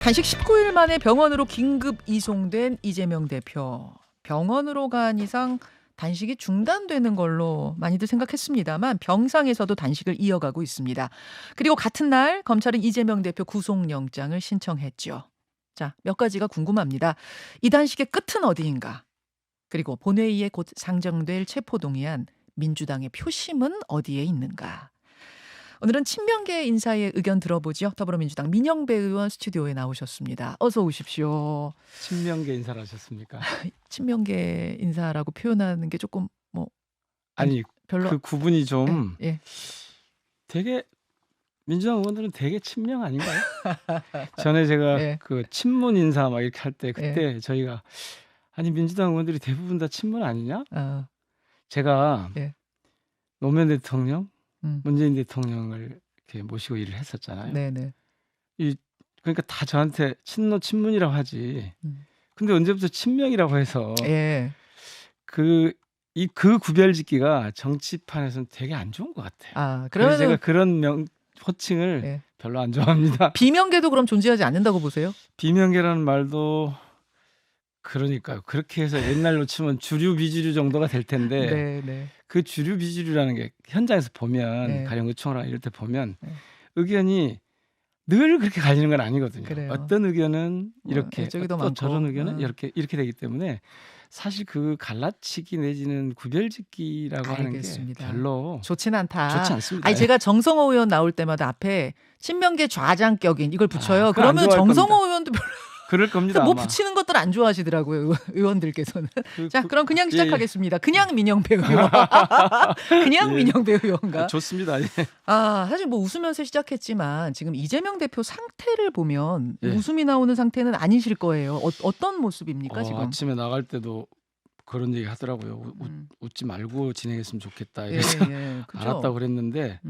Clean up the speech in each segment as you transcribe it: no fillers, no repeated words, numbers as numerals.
단식 19일 만에 병원으로 긴급 이송된 이재명 대표. 병원으로 간 이상 단식이 중단되는 걸로 많이들 생각했습니다만 병상에서도 단식을 이어가고 있습니다. 그리고 같은 날 검찰은 이재명 대표 구속영장을 신청했죠. 자, 몇 가지가 궁금합니다. 이 단식의 끝은 어디인가? 그리고 본회의에 곧 상정될 체포동의안, 민주당의 표심은 어디에 있는가? 오늘은 친명계 인사의 의견 들어보죠. 더불어민주당 민영배 의원 스튜디오에 나오셨습니다. 어서 오십시오. 친명계 인사를 하셨습니까? 친명계 인사라고 표현하는 게 조금 뭐 아니 별로 그 구분이 좀 예. 되게 민주당 의원들은 되게 친명 아닌가요? 전에 제가 예. 그 친문 인사 막 이렇게 할 때 그때 예. 저희가 아니 민주당 의원들이 대부분 다 친문 아니냐? 어. 제가 예. 노무현 대통령, 음. 문재인 대통령을 이렇게 모시고 일을 했었잖아요. 네네. 이 그러니까 다 저한테 친문이라고 하지. 음. 근데 언제부터 친명이라고 해서 예. 그 구별짓기가 정치판에서는 되게 안 좋은 것 같아요. 아, 그래서 제가 그러면은 그런 호칭을 예. 별로 안 좋아합니다. 비명계도 그럼 존재하지 않는다고 보세요? 비명계라는 말도 그러니까요. 그렇게 해서 옛날로 치면 주류 비주류 정도가 될 텐데 네, 네. 그 주류 비주류라는 게 현장에서 보면 네. 가령 의총이나 이럴 때 보면 네. 의견이 늘 그렇게 갈리는 건 아니거든요. 그래요. 어떤 의견은 이렇게 이쪽이 더 또 많고. 저런 의견은 어. 이렇게 되기 때문에 사실 그 갈라치기 내지는 구별짓기라고 하는 게 알겠습니다. 별로 좋진 않다. 좋지 않습니다. 아니 제가 정성호 의원 나올 때마다 앞에 친명계 좌장격인 이걸 붙여요. 그거 안 그러면 좋아할 정성호 겁니다. 의원도 별로 그럴 겁니다. 뭐 아마. 붙이는 것들 안 좋아하시더라고요. 의원들께서는. 자, 그- 그럼 그냥 예, 시작하겠습니다. 그냥 민영배 의원. 그냥 예. 민영배 의원가. 좋습니다. 예. 아, 사실 뭐 웃으면서 시작했지만 지금 이재명 대표 상태를 보면 예. 웃음이 나오는 상태는 아니실 거예요. 어떤 모습입니까 지금? 아침에 나갈 때도 그런 얘기 하더라고요. 음. 웃지 말고 진행했으면 좋겠다. 예, 이래서 예. 그죠? 알았다고 그랬는데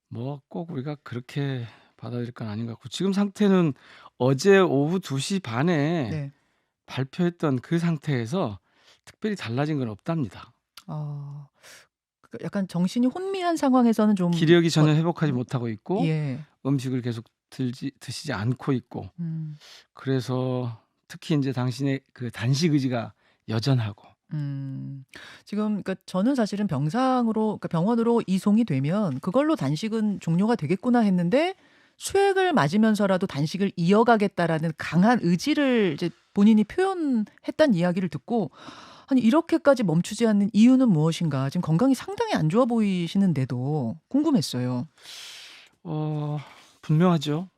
뭐 꼭 우리가 그렇게 받아들일 건 아닌 것 같고 지금 상태는 어제 오후 2시 반에 네. 발표했던 그 상태에서 특별히 달라진 건 없답니다. 약간 정신이 혼미한 상황에서는 좀 기력이 전혀 회복하지 못하고 있고 예. 음식을 계속 드시지 않고 있고 그래서 특히 이제 당신의 그 단식 의지가 여전하고 지금 그러니까 저는 사실은 그러니까 병원으로 이송이 되면 그걸로 단식은 종료가 되겠구나 했는데 수액을 맞으면서라도 단식을 이어가겠다라는 강한 의지를 이제 본인이 표현했다는 이야기를 듣고 아니 이렇게까지 멈추지 않는 이유는 무엇인가? 지금 건강이 상당히 안 좋아 보이시는데도 궁금했어요. 분명하죠.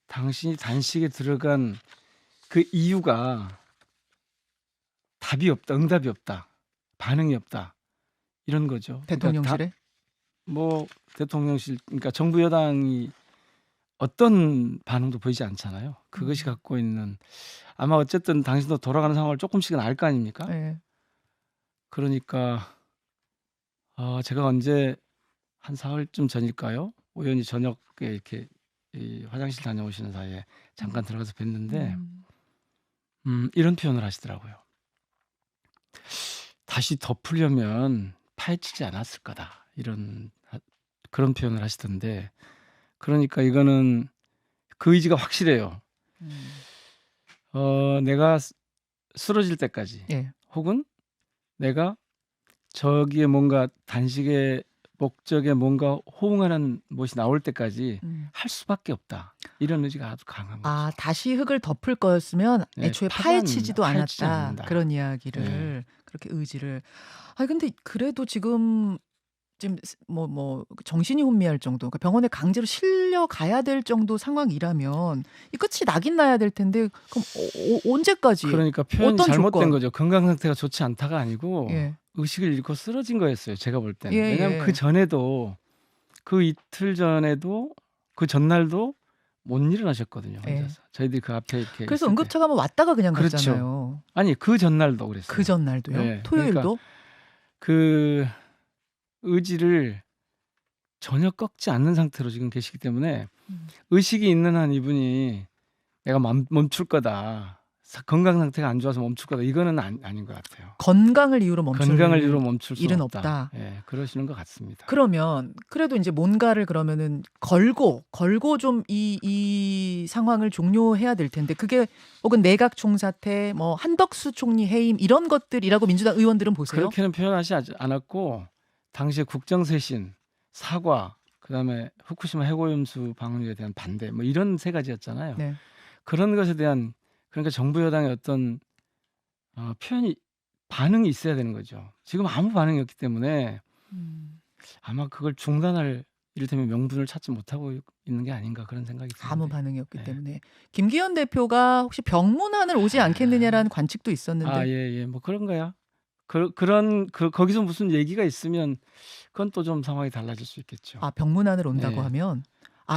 당신이 단식에 들어간 그 이유가 답이 없다, 응답이 없다, 반응이 없다 이런 거죠. 대통령실에? 뭐 대통령실, 그러니까 정부 여당이 어떤 반응도 보이지 않잖아요. 그것이 갖고 있는 아마 어쨌든 당신도 돌아가는 상황을 조금씩은 알 거 아닙니까? 네. 그러니까 제가 언제 한 사흘쯤 전일까요? 우연히 저녁에 이렇게 이 화장실 다녀오시는 사이에 잠깐 들어가서 뵀는데 이런 표현을 하시더라고요. 다시 덮으려면 파헤치지 않았을 거다. 그런 표현을 하시던데 그러니까 이거는 그 의지가 확실해요. 내가 쓰러질 때까지 예. 혹은 내가 저기에 뭔가 단식의 목적에 뭔가 호응하는 것이 나올 때까지 할 수밖에 없다. 이런 의지가 아주 강한 거죠. 아, 다시 흙을 덮을 거였으면 네, 애초에 파헤치지 파헤치지도 않았다. 않는다. 그런 이야기를 그렇게 의지를. 아니 근데 그래도 지금 뭐 정신이 혼미할 정도, 그러니까 병원에 강제로 실려 가야 될 정도 상황이라면 이 끝이 나긴 나야 될 텐데 그럼 언제까지? 그러니까 표현이 어떤 잘못된 조건? 거죠. 건강 상태가 좋지 않다가 아니고 예. 의식을 잃고 쓰러진 거였어요. 제가 볼 때는. 예, 왜냐하면 예. 그 전에도 그 이틀 전에도 그 전날도 못 일어나셨거든요. 예. 혼자서. 저희들이 그 앞에 이렇게 그래서 있을 때. 응급차 가면 왔다가 그냥 그렇죠. 갔잖아요. 아니 그 전날도 그랬어요. 그 전날도요? 네. 토요일도? 그러니까 그 의지를 전혀 꺾지 않는 상태로 지금 계시기 때문에 의식이 있는 한 이분이 내가 멈출 거다. 건강 상태가 안 좋아서 멈출 거다. 이거는 아닌 것 같아요. 건강을 이유로 멈출 건강을 이유로 멈출 수는 일은 없다. 없다. 예, 그러시는 것 같습니다. 그러면 그래도 이제 뭔가를 그러면은 걸고 좀 이 상황을 종료해야 될 텐데 그게 혹은 내각 총사퇴, 뭐 한덕수 총리 해임 이런 것들이라고 민주당 의원들은 보세요. 그렇게는 표현하지 않았고 당시에 국정쇄신, 사과, 그다음에 후쿠시마 해고염수 방류에 대한 반대, 뭐 이런 세 가지였잖아요. 네. 그런 것에 대한 그러니까 정부 여당의 어떤 표현이 반응이 있어야 되는 거죠. 지금 아무 반응이 없기 때문에 아마 그걸 중단할 이를테면 명분을 찾지 못하고 있는 게 아닌가 그런 생각이 드는데. 아무 반응이 없기 네. 때문에 김기현 대표가 혹시 병문안을 오지 않겠느냐라는 관측도 있었는데 예, 뭐 그런가요? 거기서 무슨 얘기가 있으면 그건 또 좀 상황이 달라질 수 있겠죠. 병문안을 온다고 네. 하면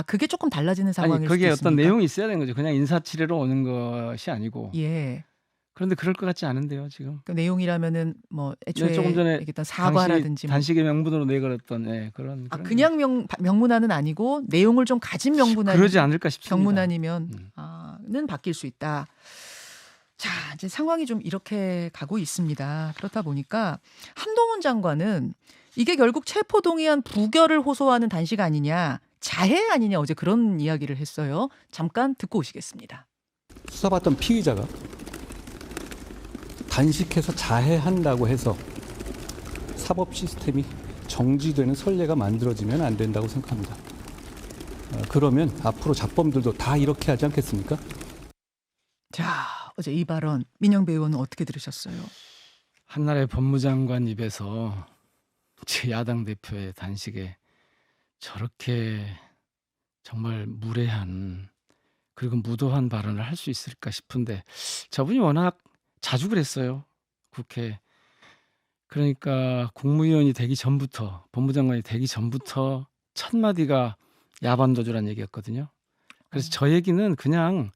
그게 조금 달라지는 아니 상황일 그게 수도 어떤 있습니까? 내용이 있어야 되는 거죠. 그냥 인사치레로 오는 것이 아니고. 예. 그런데 그럴 것 같지 않은데요, 지금. 그 내용이라면은 뭐 애초에 조금 전에 얘기했던 사과라든지 뭐. 단식의 명분으로 내걸었던 그런 그냥 명문안은 아니고 내용을 좀 가진 명문안 그러지 않을까 싶습니다. 경문안이면 는 바뀔 수 있다. 자, 이제 상황이 좀 이렇게 가고 있습니다. 그렇다 보니까 한동훈 장관은 이게 결국 체포동의안 부결을 호소하는 단식 아니냐, 자해 아니냐 어제 그런 이야기를 했어요. 잠깐 듣고 오시겠습니다. 수사받던 피의자가 단식해서 자해한다고 해서 사법 시스템이 정지되는 선례가 만들어지면 안 된다고 생각합니다. 그러면 앞으로 잡범들도 다 이렇게 하지 않겠습니까? 자, 어제 이 발언 민영배 의원은 어떻게 들으셨어요? 한나라의 법무장관 입에서 제 야당 대표의 단식에 저렇게 정말 무례한 그리고 무도한 발언을 할 수 있을까 싶은데 저분이 워낙 자주 그랬어요. 국회. 그러니까 국무위원이 되기 전부터 법무장관이 되기 전부터 첫 마디가 야반도주란 얘기였거든요. 그래서 저 얘기는 그냥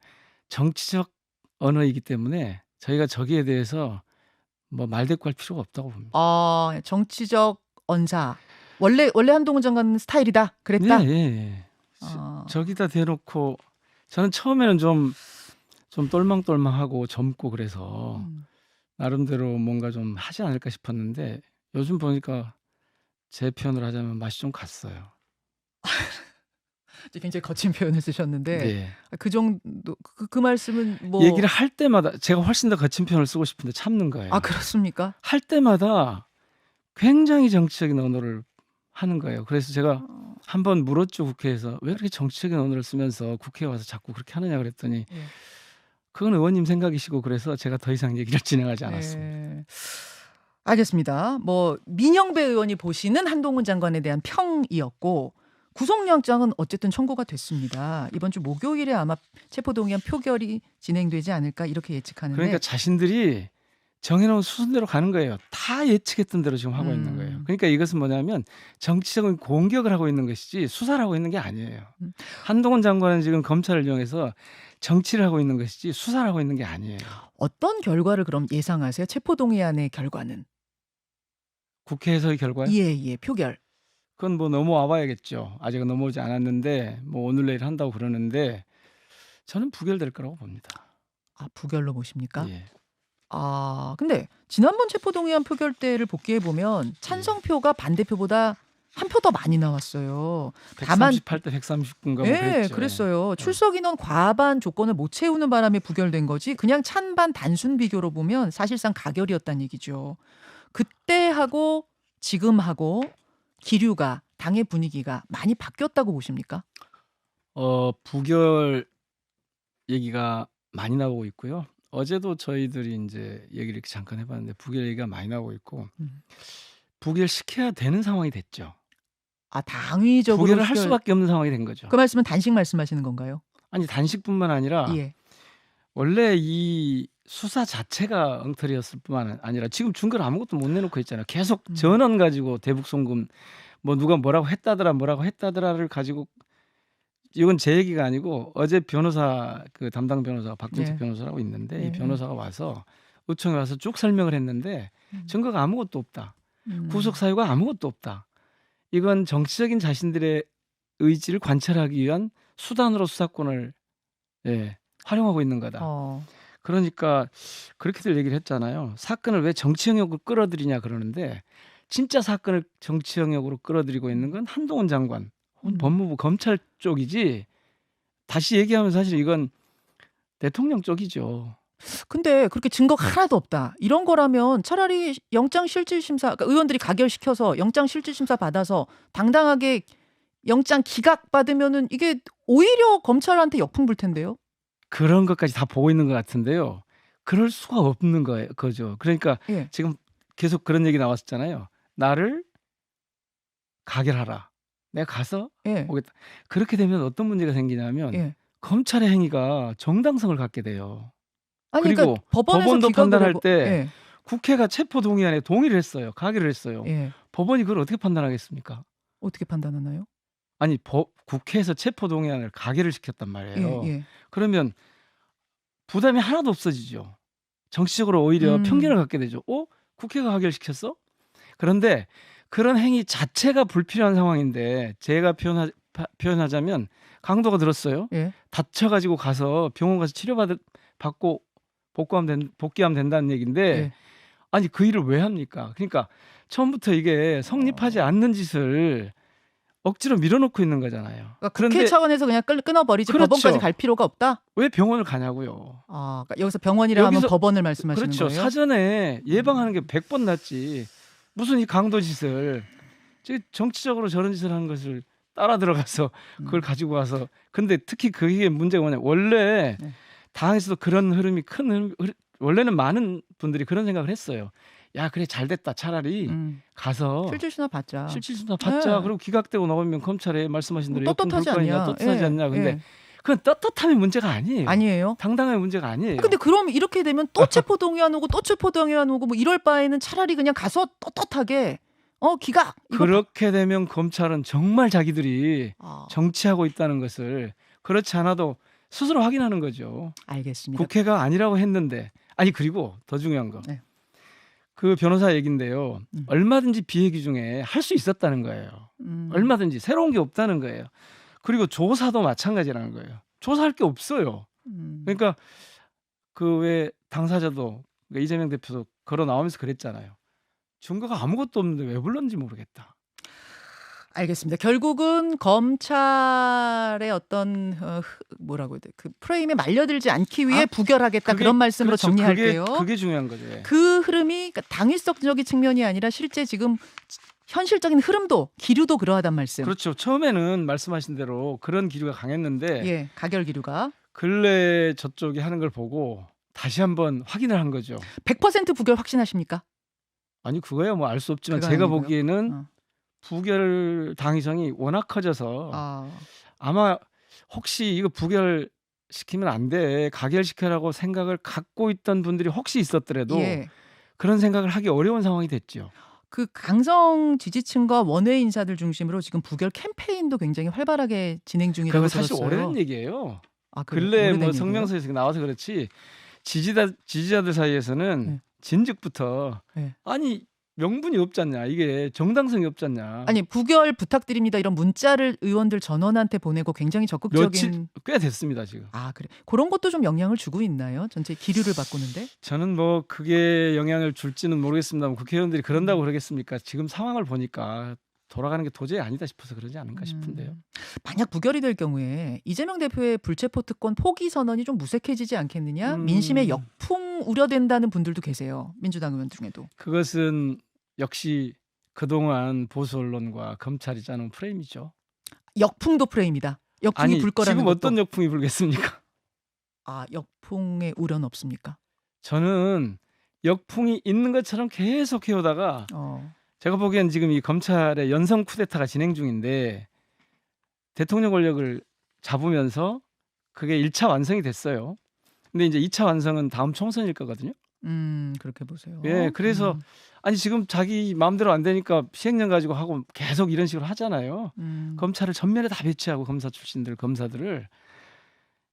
정치적 언어이기 때문에 저희가 저기에 대해서 뭐 말대꾸할 필요가 없다고 봅니다. 정치적 언사. 원래 한동훈 장관 스타일이다. 그랬다. 예. 저기다 대놓고 저는 처음에는 좀 똘망똘망하고 젊고 그래서 나름대로 뭔가 좀 하지 않을까 싶었는데 요즘 보니까 제 표현을 하자면 맛이 좀 갔어요. 굉장히 거친 표현을 쓰셨는데 네. 그 정도 그 말씀은 뭐 얘기를 할 때마다 제가 훨씬 더 거친 표현을 쓰고 싶은데 참는 거예요. 그렇습니까? 할 때마다 굉장히 정치적인 언어를 하는 거예요. 그래서 제가 한번 물었죠, 국회에서. 왜 그렇게 정치적인 언어를 쓰면서 국회에 와서 자꾸 그렇게 하느냐 그랬더니 그건 의원님 생각이시고 그래서 제가 더 이상 얘기를 진행하지 않았습니다. 알겠습니다. 뭐 민영배 의원이 보시는 한동훈 장관에 대한 평이었고 구속영장은 어쨌든 청구가 됐습니다. 이번 주 목요일에 아마 체포동의안 표결이 진행되지 않을까 이렇게 예측하는데 그러니까 자신들이 정해놓은 수순대로 가는 거예요. 다 예측했던 대로 지금 하고 있는 거예요. 그러니까 이것은 뭐냐면 정치적인 공격을 하고 있는 것이지 수사를 하고 있는 게 아니에요. 한동훈 장관은 지금 검찰을 이용해서 정치를 하고 있는 것이지 수사를 하고 있는 게 아니에요. 어떤 결과를 그럼 예상하세요? 체포동의안의 결과는? 국회에서의 결과요? 예, 표결. 그건 뭐 넘어와 봐야겠죠. 아직은 넘어오지 않았는데 뭐 오늘 내일 한다고 그러는데 저는 부결될 거라고 봅니다. 부결로 보십니까? 예. 근데 지난번 체포동의안 표결 때를 복귀해 보면 찬성표가 반대표보다 한 표 더 많이 나왔어요. 다만 138대 139인가 뭐 그랬죠. 그랬어요. 출석 인원 과반 조건을 못 채우는 바람에 부결된 거지. 그냥 찬반 단순 비교로 보면 사실상 가결이었다는 얘기죠. 그때하고 지금하고 기류가 당의 분위기가 많이 바뀌었다고 보십니까? 부결 얘기가 많이 나오고 있고요. 어제도 저희들이 이제 얘기를 잠깐 해봤는데 부결 얘기가 많이 나오고 있고 부결 시켜야 되는 상황이 됐죠. 당위적으로 부결을 할 수밖에 없는 상황이 된 거죠. 그 말씀은 단식 말씀하시는 건가요? 아니 단식뿐만 아니라 원래 이 수사 자체가 엉터리였을 뿐만 아니라 지금 증거를 아무것도 못 내놓고 있잖아요. 계속 전원 가지고 대북송금 뭐 누가 뭐라고 했다더라를 가지고 이건 제 얘기가 아니고 어제 변호사 그 담당 변호사 박준택 변호사라고 있는데 이 변호사가 와서 의총에 와서 쭉 설명을 했는데 증거가 아무것도 없다. 구속 사유가 아무것도 없다. 이건 정치적인 자신들의 의지를 관찰하기 위한 수단으로 수사권을 활용하고 있는 거다. 그러니까 그렇게들 얘기를 했잖아요. 사건을 왜 정치 영역으로 끌어들이냐 그러는데 진짜 사건을 정치 영역으로 끌어들이고 있는 건 한동훈 장관, 법무부 검찰 쪽이지. 다시 얘기하면 사실 이건 대통령 쪽이죠. 근데 그렇게 증거가 하나도 없다. 이런 거라면 차라리 영장실질심사, 그러니까 의원들이 가결시켜서 영장실질심사 받아서 당당하게 영장 기각 받으면은 이게 오히려 검찰한테 역풍 불 텐데요. 그런 것까지 다 보고 있는 것 같은데요. 그럴 수가 없는 거죠. 그러니까 예. 지금 계속 그런 얘기 나왔었잖아요. 나를 가결하라. 내가 가서 예. 오겠다. 그렇게 되면 어떤 문제가 생기냐면 예. 검찰의 행위가 정당성을 갖게 돼요. 아니, 그리고 그러니까 법원도 판단할 때 예. 국회가 체포동의안에 동의를 했어요. 가결을 했어요. 예. 법원이 그걸 어떻게 판단하겠습니까? 어떻게 판단하나요? 아니 국회에서 체포동의안을 가결을 시켰단 말이에요. 예. 예. 그러면 부담이 하나도 없어지죠. 정치적으로 오히려 편견을 갖게 되죠. 국회가 가결시켰어? 그런데 그런 행위 자체가 불필요한 상황인데 제가 표현하자면 강도가 들었어요. 예. 다쳐가지고 가서 병원 가서 치료받고 복귀하면 된다는 얘기인데 예. 아니 그 일을 왜 합니까? 그러니까 처음부터 이게 성립하지 않는 짓을 억지로 밀어놓고 있는 거잖아요. 그러니까 국회 차원에서 그냥 끊어버리지 그렇죠. 법원까지 갈 필요가 없다? 왜 병원을 가냐고요. 그러니까 여기서 병원이라 하면 법원을 말씀하시는 그렇죠. 거예요? 사전에 예방하는 게 100번 낫지. 무슨 이 강도 짓을 정치적으로 저런 짓을 하는 것을 따라 들어가서 그걸 가지고 와서 근데 특히 그게 문제가 뭐냐 원래 네. 당에서도 그런 흐름이 원래는 많은 분들이 그런 생각을 했어요. 야 그래 잘됐다 차라리 가서 실질심사 받자. 네. 그리고 기각되고 나오면 검찰에 말씀하신 대로 역풍 불 거냐 떳떳하지 않냐. 근데 그건 떳떳함의 문제가 아니에요. 아니에요? 당당함의 문제가 아니에요. 근데 그럼 이렇게 되면 또 체포동의안 오고 또 체포동의안 오고 뭐 이럴 바에는 차라리 그냥 가서 떳떳하게 기각. 그렇게 되면 검찰은 정말 자기들이 정치하고 있다는 것을 그렇지 않아도 스스로 확인하는 거죠. 알겠습니다. 국회가 아니라고 했는데 그리고 더 중요한 거. 네. 그 변호사 얘긴데요. 얼마든지 비회기 중에 할 수 있었다는 거예요. 얼마든지 새로운 게 없다는 거예요. 그리고 조사도 마찬가지라는 거예요. 조사할 게 없어요. 그러니까 그 왜 당사자도 그러니까 이재명 대표도 걸어 나오면서 그랬잖아요. 증거가 아무것도 없는데 왜 불렀는지 모르겠다. 알겠습니다. 결국은 검찰의 어떤 뭐라고 해야 돼? 그 프레임에 말려들지 않기 위해 부결하겠다 그런 말씀으로 그렇죠. 정리할게요. 그게 중요한 거죠. 예. 그 흐름이 그러니까 당위성적인 측면이 아니라 실제 지금 현실적인 흐름도 기류도 그러하단 말씀. 그렇죠. 처음에는 말씀하신 대로 그런 기류가 강했는데 가결 기류가 근래 저쪽이 하는 걸 보고 다시 한번 확인을 한 거죠. 100% 부결 확신하십니까? 아니 그거야 뭐 알 수 없지만 그거 제가 아니고요? 보기에는 부결 당위성이 워낙 커져서 아마 혹시 이거 부결 시키면 안 돼 가결시켜라고 생각을 갖고 있던 분들이 혹시 있었더라도 그런 생각을 하기 어려운 상황이 됐죠. 그 강성 지지층과 원외 인사들 중심으로 지금 부결 캠페인도 굉장히 활발하게 진행 중이라고 들었어요. 사실 오래된 얘기예요. 그래요? 근래 뭐 성명서에서 나와서 그렇지 지지자들 사이에서는 진즉부터 아니 명분이 없지 않냐 이게 정당성이 없지 않냐. 아니 부결 부탁드립니다 이런 문자를 의원들 전원한테 보내고 굉장히 적극적인 며칠 꽤 됐습니다 지금. 그래 그런 것도 좀 영향을 주고 있나요? 전체 기류를 바꾸는데? 저는 뭐 그게 영향을 줄지는 모르겠습니다만 국회의원들이 그런다고 그러겠습니까? 지금 상황을 보니까 돌아가는 게 도저히 아니다 싶어서 그러지 않은가 싶은데요. 만약 부결이 될 경우에 이재명 대표의 불체포 특권 포기 선언이 좀 무색해지지 않겠느냐? 민심의 역풍 우려된다는 분들도 계세요. 민주당 의원 중에도. 그것은 역시 그동안 보수 언론과 검찰이 짜는 프레임이죠. 역풍도 프레임이다. 역풍이 불 거라는 지금 것도. 어떤 역풍이 불겠습니까? 역풍의 우려는 없습니까? 저는 역풍이 있는 것처럼 계속 해오다가 제가 보기엔 지금 이 검찰의 연성 쿠데타가 진행 중인데 대통령 권력을 잡으면서 그게 1차 완성이 됐어요. 근데 이제 2차 완성은 다음 총선일 거거든요. 그렇게 보세요. 그래서 아니 지금 자기 마음대로 안 되니까 시행령 가지고 하고 계속 이런 식으로 하잖아요. 검찰을 전면에 다 배치하고 검사들을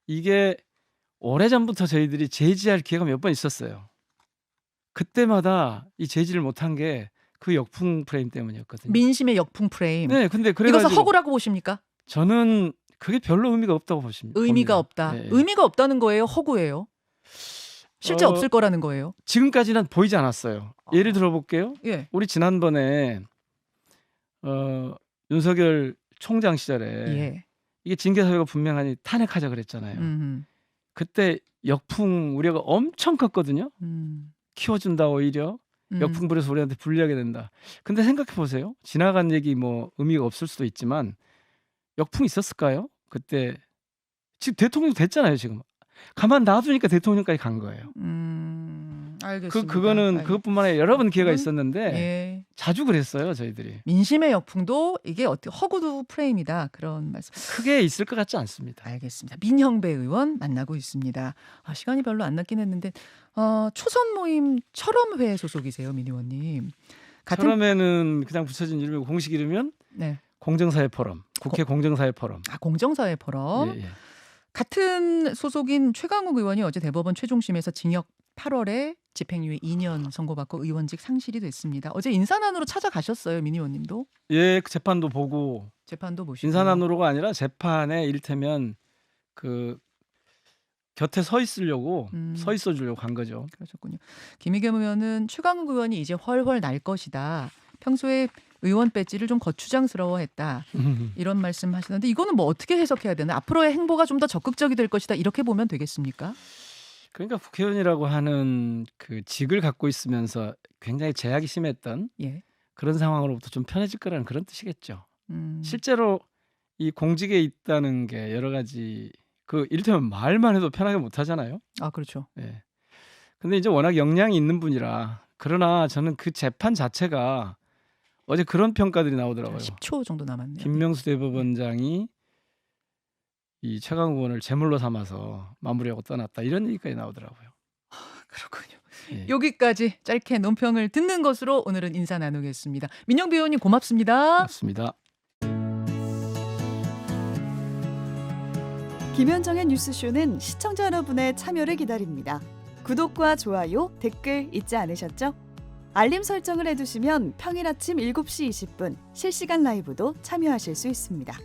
이게 오래전부터 저희들이 제지할 기회가 몇 번 있었어요. 그때마다 이 제지를 못한 게 그 역풍 프레임 때문이었거든요. 민심의 역풍 프레임. 네, 근데 이것을 허구라고 보십니까? 저는 그게 별로 의미가 없다고 보십니다. 의미가 없다. 네. 의미가 없다는 거예요? 허구예요? 실제 없을 거라는 거예요. 지금까지는 보이지 않았어요. 예를 들어볼게요. 예. 우리 지난번에 윤석열 총장 시절에 예. 이게 징계 사유가 분명하니 탄핵하자 그랬잖아요. 그때 역풍 우려가 엄청 컸거든요. 키워준다 오히려. 역풍 부려서 우리한테 불리하게 된다. 근데 생각해 보세요. 지나간 얘기 뭐 의미가 없을 수도 있지만 역풍 있었을까요? 그때 지금 대통령 됐잖아요. 지금 가만 놔두니까 대통령까지 간 거예요. 알겠습니다. 그거는 그것뿐만 아니라 여러 번 기회가 있었는데 예. 자주 그랬어요. 저희들이. 민심의 역풍도 이게 허구도 프레임이다. 그런 말씀. 크게 있을 것 같지 않습니다. 알겠습니다. 민형배 의원 만나고 있습니다. 시간이 별로 안 남긴 했는데 초선 모임 철험회 소속이세요, 민 의원님. 철험회는 그냥 붙여진 이름이고 공식 이름은 네. 공정사회 포럼. 국회 공정사회 포럼. 공정사회 포럼. 예. 같은 소속인 최강욱 의원이 어제 대법원 최종심에서 징역 8월에 집행유예 2년 선고받고 의원직 상실이 됐습니다. 어제 인사난으로 찾아가셨어요, 민 의원님도? 예, 그 재판도 보고. 재판도 보시고. 인사난으로가 아니라 재판에 이를테면 그 곁에 서 있으려고 서 있어 주려고 간 거죠. 그러셨군요. 김의겸 의원은 최강욱 의원이 이제 훨훨 날 것이다. 평소에 의원 배지를 좀 거추장스러워했다. 이런 말씀하시는데 이거는 뭐 어떻게 해석해야 되나? 앞으로의 행보가 좀 더 적극적이 될 것이다. 이렇게 보면 되겠습니까? 그러니까 국회의원이라고 하는 그 직을 갖고 있으면서 굉장히 제약이 심했던 그런 상황으로부터 좀 편해질 거라는 그런 뜻이겠죠. 실제로 이 공직에 있다는 게 여러 가지 그 이를테면 말만 해도 편하게 못 하잖아요. 그렇죠. 예. 근데 이제 워낙 역량이 있는 분이라 그러나 저는 그 재판 자체가 어제 그런 평가들이 나오더라고요. 10초 정도 남았네요. 김명수 대법원장이 이 최강욱 의원을 제물로 삼아서 마무리하고 떠났다 이런 얘기까지 나오더라고요. 그렇군요. 예. 여기까지 짧게 논평을 듣는 것으로 오늘은 인사 나누겠습니다. 민영배 의원님 고맙습니다. 고맙습니다. 김현정의 뉴스쇼는 시청자 여러분의 참여를 기다립니다. 구독과 좋아요, 댓글 잊지 않으셨죠? 알림 설정을 해두시면 평일 아침 7시 20분 실시간 라이브도 참여하실 수 있습니다.